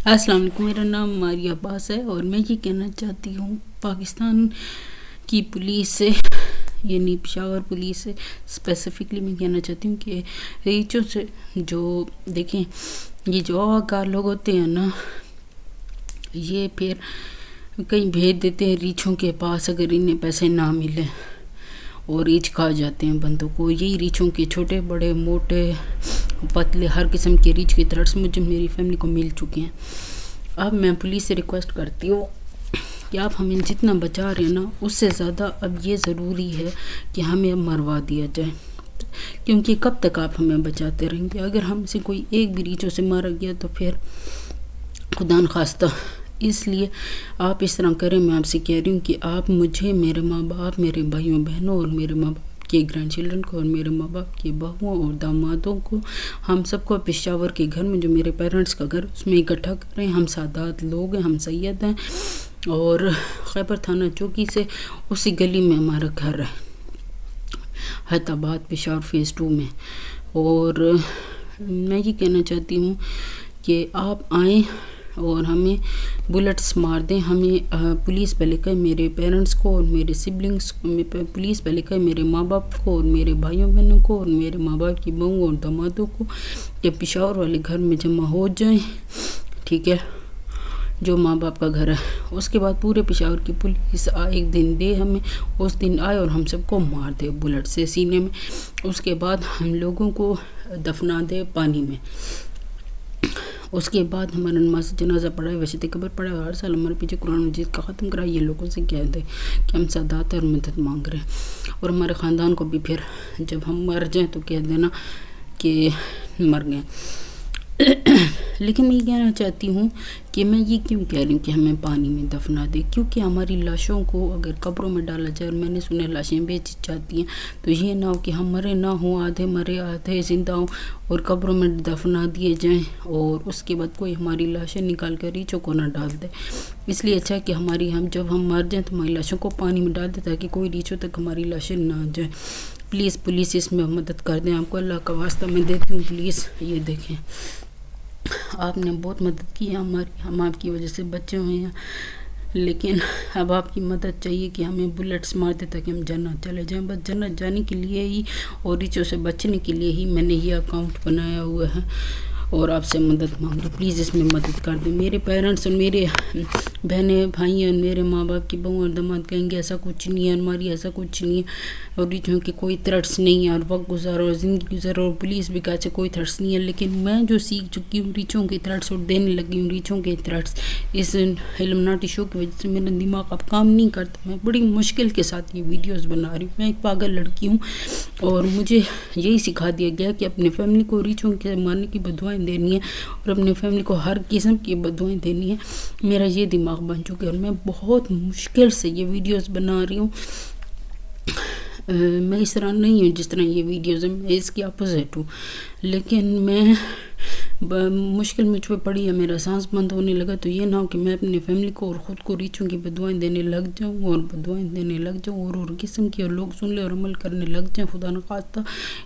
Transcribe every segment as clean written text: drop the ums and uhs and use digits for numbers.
السلام علیکم، میرا نام ماریہ عباس ہے اور میں یہ کہنا چاہتی ہوں پاکستان کی پولیس سے، یعنی پشاور پولیس سے اسپیسیفکلی میں کہنا چاہتی ہوں کہ ریچوں سے جو دیکھیں یہ جو آگاہ لوگ ہوتے ہیں نا، یہ پھر کہیں بھیج دیتے ہیں ریچھوں کے پاس اگر انہیں پیسے نہ ملیں، اور ریچھ کھا جاتے ہیں بندوں کو۔ یہی ریچھوں کے چھوٹے بڑے موٹے پتلے ہر قسم کے ریچھ کی طرح سے مجھے میری فیملی کو مل چکے ہیں۔ اب میں پولیس سے ریکویسٹ کرتی ہوں کہ آپ ہمیں جتنا بچا رہے ہیں نا، اس سے زیادہ اب یہ ضروری ہے کہ ہمیں اب مروا دیا جائے، کیونکہ کب تک آپ ہمیں بچاتے رہیں گے؟ اگر ہم سے کوئی ایک بھی ریچھوں سے مارا گیا تو پھر خدا نخواستہ۔ اس لیے آپ اس طرح کریں، میں آپ سے کہہ رہی ہوں کہ آپ مجھے، میرے ماں باپ، میرے بھائیوں بہنوں اور میرے ماں باپ کے گرینڈ چلڈرن کو اور میرے ماں باپ کے بہوؤں اور دامادوں کو، ہم سب کو پشاور کے گھر میں جو میرے پیرنٹس کا گھر اس میں اکٹھا کریں۔ ہم سادات لوگ ہیں، ہم سید ہیں، اور خیبر تھانہ چوکی سے اسی گلی میں ہمارا گھر ہے، حیات آباد پشاور فیز 2 میں۔ اور میں یہ کہنا چاہتی ہوں کہ آپ آئیں اور ہمیں بلٹس مار دیں۔ ہمیں پولیس پہلے کہے میرے پیرنٹس کو اور میرے سبلنگس کو، پولیس پہلے کہے میرے ماں باپ کو اور میرے بھائیوں بہنوں کو اور میرے ماں باپ کی بہوؤں اور دامادوں کو کہ پشاور والے گھر میں جمع ہو جائیں، ٹھیک ہے، جو ماں باپ کا گھر ہے۔ اس کے بعد پورے پشاور کی پولیس ایک دن دے ہمیں، اس دن آئے اور ہم سب کو مار دے بلٹ سے سینے میں۔ اس کے بعد ہم لوگوں کو دفنا دے پانی میں۔ اس کے بعد ہمارا نماز جنازہ پڑھا ہے، ویسے قبر پڑھا ہے، ہر سال ہمارے پیچھے قرآن مجید کا ختم کرا ہے۔ یہ لوگوں سے کہہ دیں کہ ہم سادات اور مدد مانگ رہے ہیں، اور ہمارے خاندان کو بھی پھر جب ہم مر جائیں تو کہہ دینا کہ مر گئے۔ لیکن میں یہ کہنا چاہتی ہوں کہ میں یہ کیوں کہہ رہی ہوں کہ ہمیں پانی میں دفنا دے، کیونکہ ہماری لاشوں کو اگر قبروں میں ڈالا جائے، اور میں نے سنا لاشیں بیچی جاتی ہیں، تو یہ نہ ہو کہ ہم مرے نہ ہوں، آدھے مرے آدھے زندہ ہوں، اور قبروں میں دفنا دیے جائیں، اور اس کے بعد کوئی ہماری لاشیں نکال کر ریچھوں کو نہ ڈال دے۔ اس لیے اچھا ہے کہ جب ہم مر جائیں تو ہماری لاشوں کو پانی میں ڈال دیں، تاکہ کوئی ریچھوں تک ہماری لاشیں نہ جائیں۔ پلیز پولیس اس میں مدد کر دیں، آپ کو اللہ کا واسطہ میں دیتی ہوں، پلیز یہ دیکھیں، آپ نے بہت مدد کی ہے ہماری، ہم آپ کی وجہ سے بچے ہوئے ہیں، لیکن اب آپ کی مدد چاہیے کہ ہمیں بلٹس مار دے تاکہ ہم جنت چلے جائیں۔ بس جنت جانے کے لیے ہی اور ریچھوں سے بچنے کے لیے ہی میں نے یہ اکاؤنٹ بنایا ہوا ہے، اور آپ سے مدد مانگ رہی، پلیز اس میں مدد کر دیں۔ میرے پیرنٹس اور میرے بہنیں بھائی اور میرے ماں باپ کی بہو اور داماد کہیں گے ایسا کچھ نہیں ہے، ہماری ایسا کچھ نہیں ہے، اور ریچھوں کے کوئی تھریٹس نہیں ہے، اور وقت گزارو اور زندگی گزارو، اور پولیس بھی کہتے کوئی تھریٹس نہیں ہے۔ لیکن میں جو سیکھ چکی ہوں ریچھوں کے تھریٹس، اور دینے لگی ہوں ریچھوں کے تھریٹس، اس علمناٹی شو کی وجہ سے میرا دماغ اب کام نہیں کرتا، میں بڑی مشکل کے ساتھ یہ ویڈیوز بنا رہی ہوں۔ میں ایک پاگل لڑکی ہوں، اور مجھے یہی سکھا دیا گیا کہ اپنے فیملی کو ریچھوں کے مارنے کی بدوائیں دینی ہے، اور اپنے فیملی کو ہر قسم کی بدوائیں دینی ہے۔ میرا یہ دماغ بن چکا ہے، اور میں بہت مشکل سے یہ ویڈیوز بنا رہی ہوں۔ میں اس طرح نہیں ہوں جس طرح یہ ویڈیوز ہیں، میں اس کی اپوزٹ ہوں، لیکن میں مشکل مجھ پہ پڑی ہے، میرا سانس بند ہونے لگا، تو یہ نہ ہو کہ میں اپنی فیملی کو اور خود کو ریچھوں کی بدوائیں دینے لگ جاؤں، اور بدوائیں دینے لگ جاؤں، اور قسم کی، اور لوگ سن لے اور عمل کرنے لگ جائیں، خدا نخواستہ۔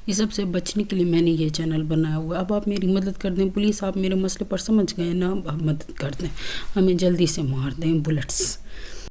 یہ سب سے بچنے کے لیے میں نے یہ چینل بنایا ہوا ہے۔ اب آپ میری مدد کر دیں پولیس، آپ میرے مسئلے پر سمجھ گئے نا، اب مدد کر دیں، ہمیں جلدی سے مار دیں بلٹس۔